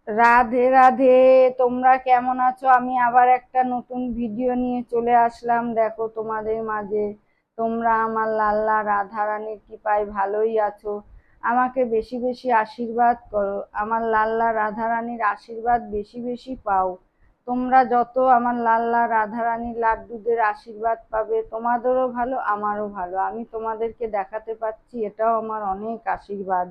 রাধে রাধে। তোমরা কেমন আছো? আমি আবার একটা নতুন ভিডিও নিয়ে চলে আসলাম। দেখো তোমাদের মাঝে। তোমরা আমার লাল্লা রাধা রানীর কৃপায় ভালোই আছো। আমাকে বেশি বেশি আশীর্বাদ করো। আমার লাল্লা রাধা রানীর আশীর্বাদ বেশি বেশি পাও। তোমরা যত আমার লাল্লা রাধা রানীর লাড্ডুদের আশীর্বাদ পাবে, তোমাদেরও ভালো আমারও ভালো। আমি তোমাদেরকে দেখাতে পাচ্ছি, এটাও আমার অনেক আশীর্বাদ।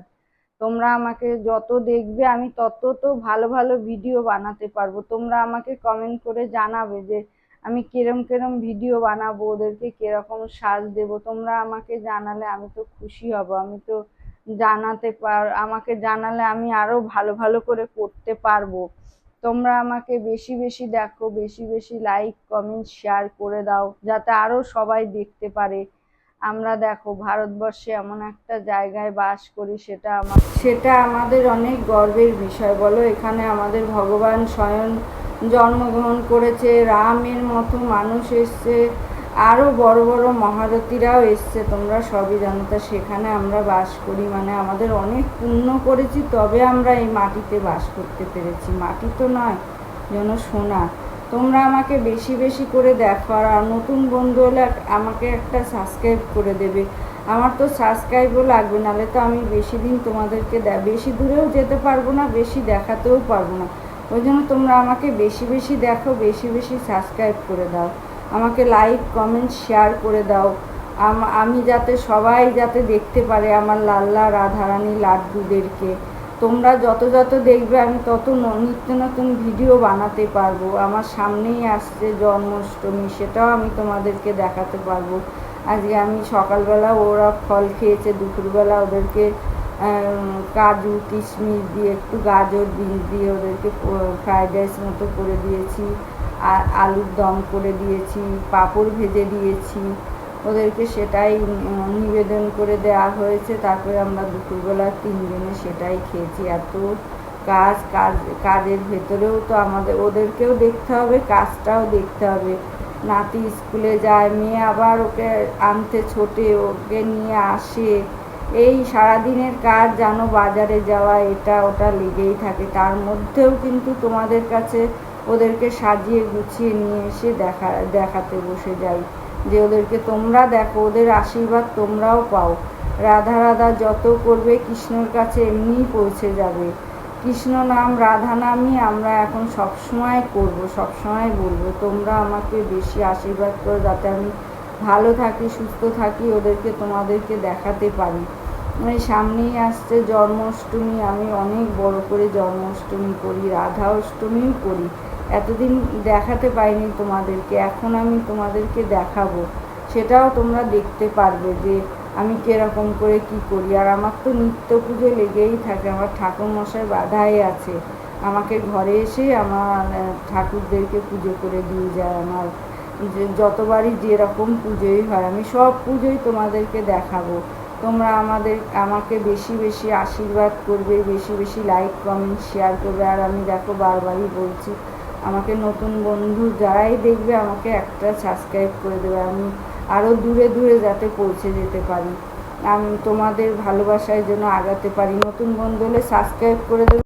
তোমরা আমাকে যত দেখবে আমি তত তো ভালো ভালো ভিডিও বানাতে পারবো। তোমরা আমাকে কমেন্ট করে জানাবে যে আমি কিরম কিরম ভিডিও বানাবো, ওদেরকে কিরকম সাজ দেব। তোমরা আমাকে জানালে আমি তো খুশি হব। আমি তো আমাকে জানালে আমি আরো ভালো ভালো করে করতে পারবো। তোমরা আমাকে বেশি বেশি দেখো, বেশি বেশি লাইক কমেন্ট শেয়ার করে দাও, যাতে আরো সবাই দেখতে পারে। আমরা দেখো ভারতবর্ষে এমন একটা জায়গায় বাস করি, সেটা আমাদের অনেক গর্বের বিষয়। বলো, এখানে আমাদের ভগবান স্বয়ং জন্মগ্রহণ করেছে, রামের মতো মানুষ এসছে, আরও বড় বড় মহারথীরাও এসছে। তোমরা সবই জানো। তা সেখানে আমরা বাস করি মানে আমাদের অনেক পুণ্য করেছি, তবে আমরা এই মাটিতে বাস করতে পেরেছি। মাটি তো নয়, যেন সোনা। তোমরা আমাকে বেশি বেশি করে দেখো, আর নতুন বন্ধু হলে আমাকে একটা সাবস্ক্রাইব করে দেবে। আমার তো সাবস্ক্রাইবও লাগবে, নাহলে তো আমি বেশি দিন তোমাদেরকে বেশি দূরেও যেতে পারবো না, বেশি দেখাতেও পারবো না। ওই জন্য তোমরা আমাকে বেশি বেশি দেখো, বেশি বেশি সাবস্ক্রাইব করে দাও, আমাকে লাইক কমেন্ট শেয়ার করে দাও। আমি যাতে সবাই যাতে দেখতে পারে আমার লাল্লা রাধারানী লাড্ডুদেরকে। তোমরা যত যত দেখবে আমি তত নিত্য নতুন ভিডিও বানাতে পারবো। আমার সামনেই আসছে জন্মাষ্টমী, সেটাও আমি তোমাদেরকে দেখাতে পারবো। আজকে আমি সকালবেলা ওরা ফল খেয়েছে, দুপুরবেলা ওদেরকে কাজু কিশমিশ দিয়ে একটু গাজর বিন দিয়ে ওদেরকে ফ্রাইড রাইস মতো করে দিয়েছি, আর আলুর দম করে দিয়েছি, পাঁপড় ভেজে দিয়েছি ওদেরকে। সেটাই নিবেদন করে দেওয়া হয়েছে। তারপরে আমরা দুপুরবেলা তিনজনে সেটাই খেয়েছি। এত কাজের ভেতরেও তো আমাদের ওদেরকেও দেখতে হবে, কাজটাও দেখতে হবে। নাতি স্কুলে যায়, মেয়ে আবার ওকে আনতে ছোটে, ওকে নিয়ে আসে। এই সারাদিনের কাজ জানো, বাজারে যাওয়া এটা ওটা লেগেই থাকে। তার মধ্যেও কিন্তু তোমাদের কাছে ওদেরকে সাজিয়ে গুছিয়ে নিয়ে এসে দেখাতে বসে যাই, যে ওদেরকে তোমরা দেখো, ওদের আশীর্বাদ তোমরাও পাও। রাধা রাধা যত করবে কৃষ্ণর কাছে এমনিই পৌঁছে যাবে। কৃষ্ণ নাম রাধা নামই আমরা এখন সবসময় করব, সবসময় বলবো। তোমরা আমাকে বেশি আশীর্বাদ করো, যাতে আমি ভালো থাকি, সুস্থ থাকি, ওদেরকে তোমাদেরকে দেখাতে পারি। এই সামনেই আসছে জন্মাষ্টমী। আমি অনেক বড় করে জন্মাষ্টমী করি, রাধা অষ্টমীও করি। এতদিন দেখাতে পাইনি তোমাদেরকে, এখন আমি তোমাদেরকে দেখাবো। সেটাও তোমরা দেখতে পারবে যে আমি কিরকম করে কি করি। আর আমার তো নিত্য পুজো লেগেই থাকে। আমার ঠাকুর মশাই বাধাই আছে, আমাকে ঘরে এসে আমার ঠাকুরদেরকে পুজো করে দিয়ে যায়। আমার যতবারই যেরকম পুজোই হয়, আমি সব পুজোই তোমাদেরকে দেখাবো। তোমরা আমাকে বেশি বেশি আশীর্বাদ করবে, বেশি বেশি লাইক কমেন্ট শেয়ার করবে। আর আমি দেখো বারবারই বলছি, আমাকে নতুন বন্ধু যারাই দেখবে আমাকে একটা সাবস্ক্রাইব করে দেবে। আমি আরও দূরে দূরে যাতে পৌঁছে যেতে পারি, আমি তোমাদের ভালোবাসায় যেন আগাতে পারি। নতুন বন্ধু হলে সাবস্ক্রাইব করে দেবে।